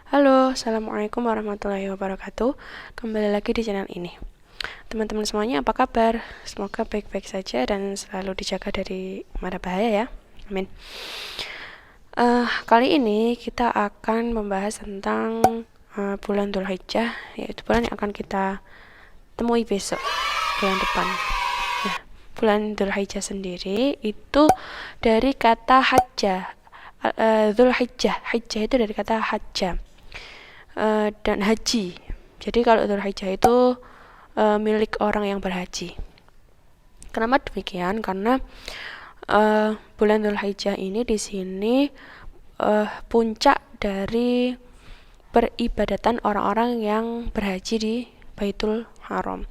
Halo, Assalamualaikum warahmatullahi wabarakatuh. Kembali lagi di channel ini. Teman-teman semuanya apa kabar? Semoga baik-baik saja dan selalu dijaga dari mara bahaya ya. Amin. Kali ini kita akan membahas tentang bulan Dzulhijjah, yaitu bulan yang akan kita temui besok, bulan depan. Nah, bulan Dzulhijjah sendiri itu dari kata hajjah. Dzulhijjah, hijjah itu dari kata hajjah dan haji. Jadi kalau Dzulhijjah itu milik orang yang berhaji. Kenapa demikian? Karena bulan Dzulhijjah ini di sini puncak dari peribadatan orang-orang yang berhaji di Baitul Haram.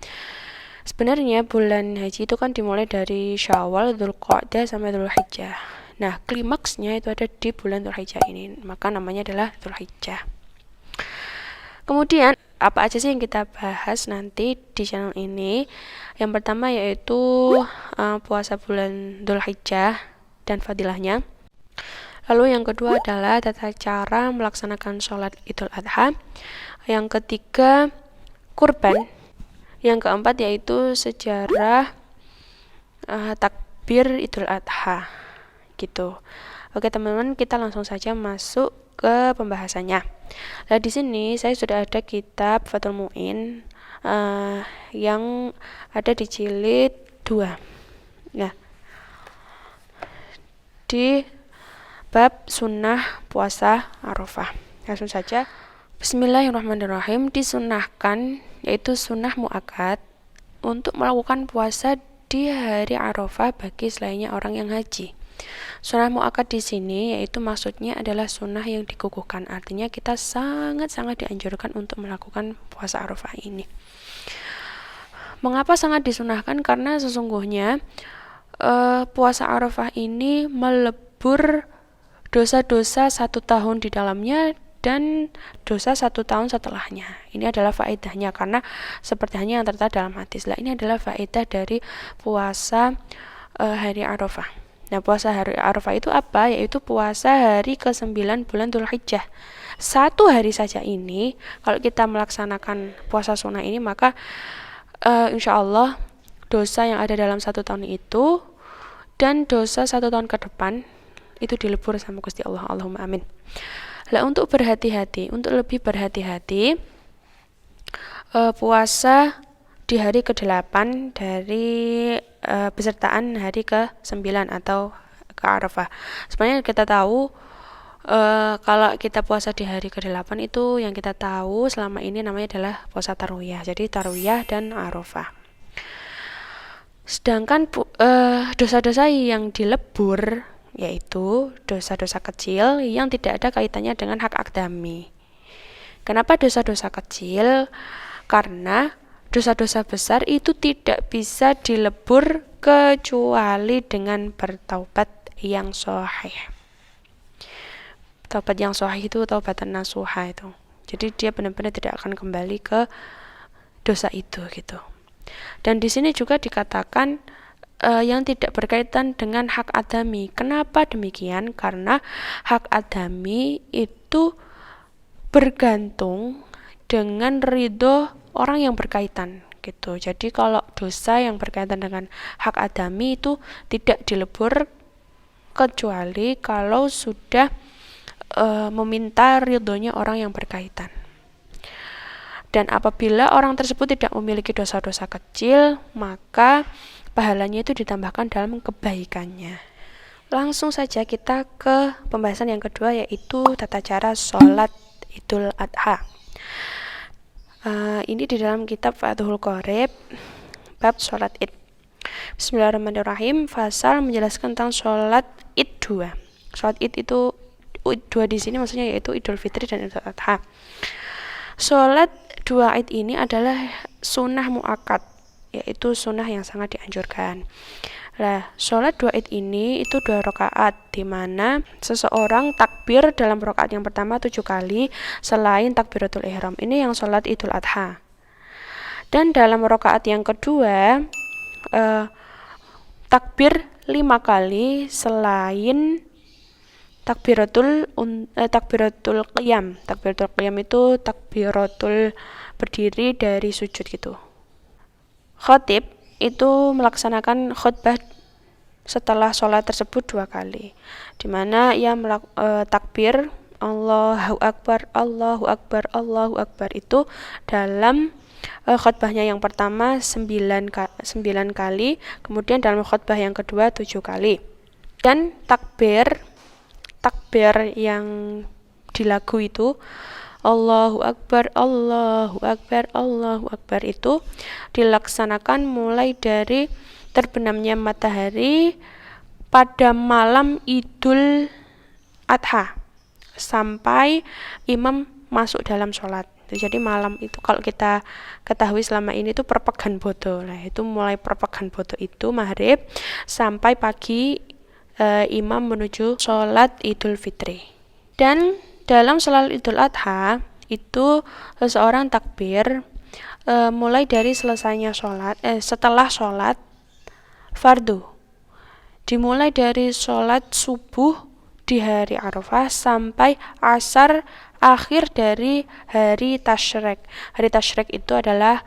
Sebenarnya bulan haji itu kan dimulai dari Syawal, Dzulqa'dah sampai Dzulhijjah. Nah, klimaksnya itu ada di bulan Dzulhijjah ini, maka namanya adalah Dzulhijjah. Kemudian apa aja sih yang kita bahas nanti di channel ini? Yang pertama yaitu puasa bulan Dzulhijjah dan fadilahnya. Lalu yang kedua adalah tata cara melaksanakan sholat Idul Adha. Yang ketiga kurban. Yang keempat yaitu sejarah takbir Idul Adha gitu. Oke teman-teman, kita langsung saja masuk ke pembahasannya. Nah di sini saya sudah ada kitab Fathul Mu'in yang ada di jilid 2. Nah, di bab sunnah puasa Arafah. Langsung saja. Bismillahirrahmanirrahim. Disunahkan, yaitu sunnah muakkad, untuk melakukan puasa di hari Arafah bagi selainnya orang yang haji. Sunnah muakkad di sini yaitu maksudnya adalah sunnah yang dikukuhkan. Artinya kita sangat-sangat dianjurkan untuk melakukan puasa Arafah ini. Mengapa sangat disunahkan? Karena sesungguhnya puasa Arafah ini melebur dosa-dosa 1 tahun di dalamnya dan dosa 1 tahun setelahnya. Ini adalah faedahnya, karena seperti hanya yang tertera dalam hadis. Ini adalah faedah dari puasa hari Arafah. Nah, puasa hari Arafah itu apa? Yaitu puasa hari ke-9 bulan Dzulhijjah. 1 hari saja ini, kalau kita melaksanakan puasa sunnah ini, maka insya Allah dosa yang ada dalam 1 tahun itu dan dosa 1 tahun ke depan itu dilebur sama Gusti Allah. Allahumma amin. Nah, untuk lebih berhati-hati, puasa di hari ke-8 dari besertaan hari ke-9 atau ke Arafah. Sebenarnya kita tahu kalau kita puasa di hari ke-8 itu yang kita tahu selama ini namanya adalah puasa Tarwiyah. Jadi Tarwiyah dan Arafah. Sedangkan dosa-dosa yang dilebur yaitu dosa-dosa kecil yang tidak ada kaitannya dengan hak adami. Kenapa dosa-dosa kecil? Karena dosa-dosa besar itu tidak bisa dilebur kecuali dengan bertaubat yang sahih. Taubat yang sahih itu taubatan nasuha itu. Jadi dia benar-benar tidak akan kembali ke dosa itu gitu. Dan di sini juga dikatakan yang tidak berkaitan dengan hak adami. Kenapa demikian? Karena hak adami itu bergantung dengan ridho orang yang berkaitan gitu. Jadi kalau dosa yang berkaitan dengan hak adami itu tidak dilebur kecuali kalau sudah meminta ridhonya orang yang berkaitan. Dan apabila orang tersebut tidak memiliki dosa-dosa kecil, maka pahalanya itu ditambahkan dalam kebaikannya. Langsung saja kita ke pembahasan yang kedua, yaitu tata cara sholat Idul Adha. Ini di dalam kitab Fathul Qorib bab sholat id. Bismillahirrahmanirrahim. Fasal menjelaskan tentang sholat id 2. Sholat id itu id 2 di sini maksudnya yaitu Idul Fitri dan Idul Adha. Sholat 2 id ini adalah sunnah muakkad, yaitu sunnah yang sangat dianjurkan. Nah, sholat 2 id ini itu 2 rakaat, di mana seseorang takbir dalam rakaat yang pertama 7 kali selain takbiratul ihram. Ini yang sholat Idul Adha. Dan dalam rakaat yang kedua takbir 5 kali selain takbiratul qiyam. Takbiratul qiyam itu takbiratul berdiri dari sujud gitu. Khatib itu melaksanakan khutbah setelah sholat tersebut 2 kali, di mana ia takbir Allahu Akbar, Allahu Akbar, Allahu Akbar itu dalam khutbahnya yang pertama 9 kali, kemudian dalam khutbah yang kedua 7 kali. Dan takbir yang di lagu itu Allahu Akbar, Allahu Akbar, Allahu Akbar itu dilaksanakan mulai dari terbenamnya matahari pada malam Idul Adha sampai imam masuk dalam sholat. Jadi malam itu kalau kita ketahui selama ini itu perpegan bodo. Nah, itu mulai perpegan bodo itu maghrib sampai pagi imam menuju sholat Idul Fitri. Dan dalam sholat Idul Adha itu seseorang takbir mulai dari selesainya setelah sholat fardu, dimulai dari sholat subuh di hari Arafah sampai asar akhir dari hari Tasyrik. Hari Tasyrik itu adalah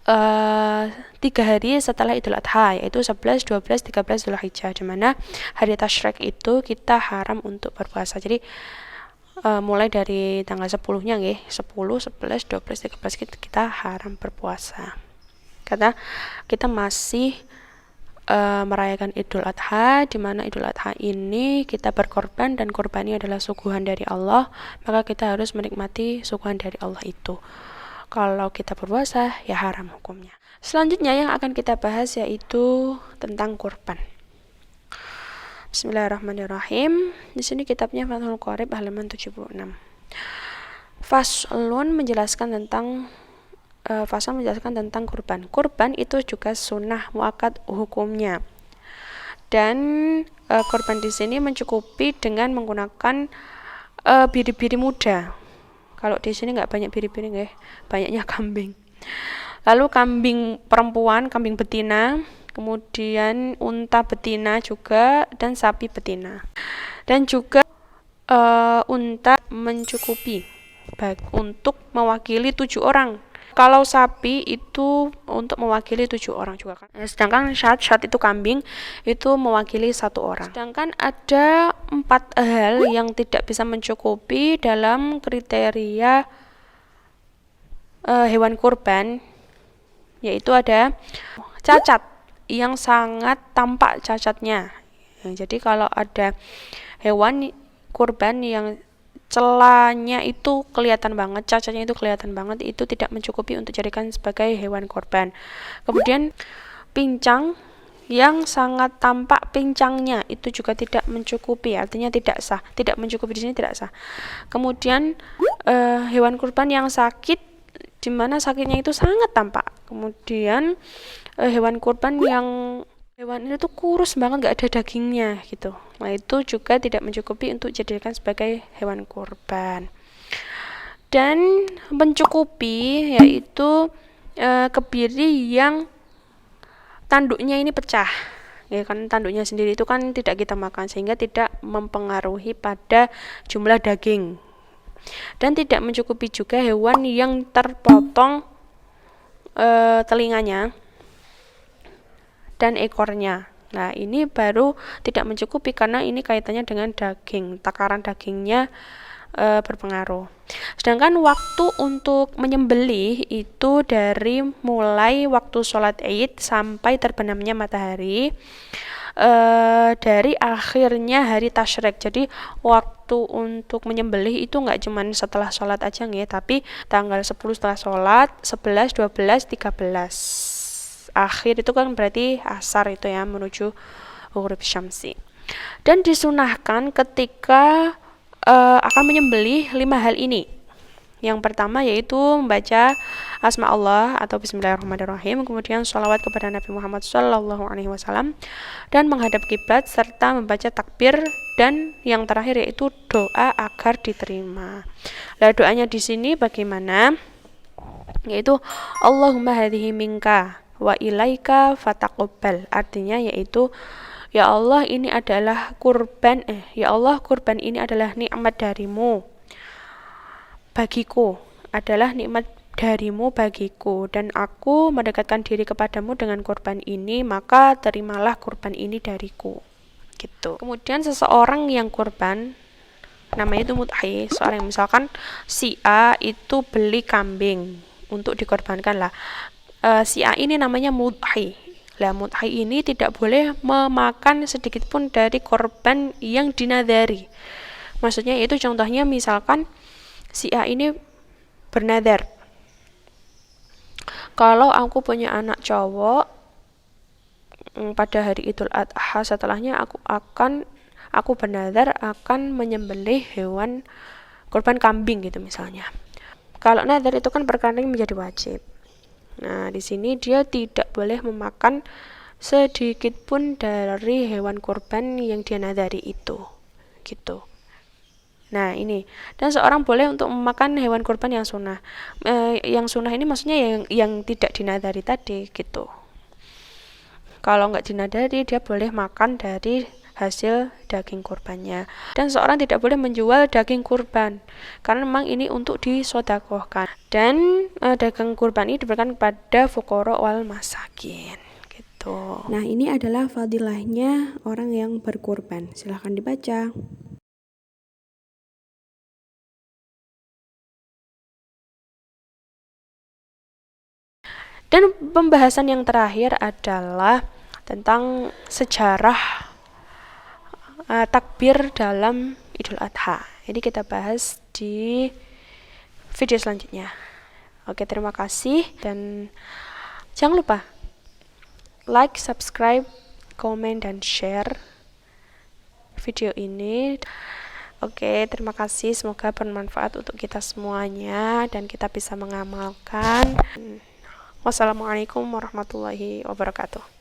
3 hari setelah Idul Adha, yaitu 11, 12, 13 Dzulhijjah, di mana hari Tasyrik itu kita haram untuk berpuasa. Jadi mulai dari tanggal 10-nya nggih, 10, 11, 12, 13 kita haram berpuasa. Karena kita masih merayakan Idul Adha, di mana Idul Adha ini kita berkorban dan korban ini adalah suguhan dari Allah, maka kita harus menikmati suguhan dari Allah itu. Kalau kita berpuasa, ya haram hukumnya. Selanjutnya yang akan kita bahas yaitu tentang kurban. Bismillahirrahmanirrahim. Di sini kitabnya Fathul Qorib halaman 76. Faslun menjelaskan tentang kurban. Kurban itu juga sunnah muakkad hukumnya. Dan kurban di sini mencukupi dengan menggunakan biri-biri muda. Kalau di sini nggak banyak biri-biri nggih, banyaknya kambing. Lalu kambing perempuan, kambing betina, kemudian unta betina juga, dan sapi betina. Dan juga unta mencukupi untuk mewakili 7 orang. Kalau sapi itu untuk mewakili 7 orang juga kan. Sedangkan syat itu kambing itu mewakili 1 orang. Sedangkan ada 4 hal yang tidak bisa mencukupi dalam kriteria hewan kurban, yaitu ada cacat yang sangat tampak cacatnya. Jadi kalau ada hewan kurban yang celanya itu kelihatan banget, cacatnya itu kelihatan banget, itu tidak mencukupi untuk dijadikan sebagai hewan kurban. Kemudian pincang yang sangat tampak pincangnya itu juga tidak mencukupi, artinya tidak sah, tidak mencukupi di sini tidak sah. Kemudian hewan kurban yang sakit, di mana sakitnya itu sangat tampak. Kemudian hewan kurban yang hewan ini tuh kurus banget, nggak ada dagingnya gitu. Nah, itu juga tidak mencukupi untuk dijadikan sebagai hewan kurban. Dan mencukupi yaitu kebiri yang tanduknya ini pecah. Ya kan, tanduknya sendiri itu kan tidak kita makan, sehingga tidak mempengaruhi pada jumlah daging. Dan tidak mencukupi juga hewan yang terpotong telinganya dan ekornya. Nah, ini baru tidak mencukupi karena ini kaitannya dengan daging, takaran dagingnya berpengaruh. Sedangkan waktu untuk menyembelih itu dari mulai waktu sholat Id sampai terbenamnya matahari, dari akhirnya hari Tasyrik. Jadi waktu untuk menyembelih itu nggak cuma setelah sholat aja nih, tapi tanggal 10 setelah sholat, 11, 12, 13. Akhir itu kan berarti asar itu ya, menuju ghurub syamsi. Dan disunahkan ketika akan menyembelih 5 hal ini. Yang pertama yaitu membaca asma Allah atau bismillahirrahmanirrahim, kemudian sholawat kepada Nabi Muhammad SAW, dan menghadap kiblat serta membaca takbir, dan yang terakhir yaitu doa agar diterima. Nah, doanya di sini bagaimana? Yaitu Allahumma hadhihi minka wa ilaika fataqabbal, artinya yaitu Ya Allah, ini adalah kurban ya Allah, kurban ini adalah nikmat darimu bagiku, adalah nikmat darimu bagiku, dan aku mendekatkan diri kepadamu dengan kurban ini, maka terimalah kurban ini dariku. Gitu. Kemudian seseorang yang kurban, namanya itu mudhi, seorang yang misalkan si A itu beli kambing untuk dikorbankan lah. Si A ini namanya mudhi. Lah mudhi ini tidak boleh memakan sedikit pun dari korban yang dinadari. Maksudnya itu contohnya misalkan si A ini bernadar, kalau aku punya anak cowok pada hari Idul Adha, setelahnya aku bernadar akan menyembelih hewan kurban kambing gitu misalnya. Kalau nadar itu kan perkara yang menjadi wajib. Nah, di sini dia tidak boleh memakan sedikit pun dari hewan kurban yang dia nadari itu. Gitu. Nah, ini. Dan seorang boleh untuk memakan hewan kurban yang sunnah. Yang sunnah ini maksudnya yang tidak dinadari tadi, gitu. Kalau nggak dinadari, dia boleh makan dari hasil daging kurbannya. Dan seorang tidak boleh menjual daging kurban, karena memang ini untuk disodakohkan. Dan daging kurban ini diberikan kepada fuqara wal masakin. Gitu. Nah, ini adalah fadilahnya orang yang berkurban. Silahkan dibaca. Dan pembahasan yang terakhir adalah tentang sejarah takbir dalam Idul Adha. Ini kita bahas di video selanjutnya. Oke, terima kasih dan jangan lupa like, subscribe, komen, dan share video ini. Oke, terima kasih. Semoga bermanfaat untuk kita semuanya dan kita bisa mengamalkan. Wassalamualaikum warahmatullahi wabarakatuh.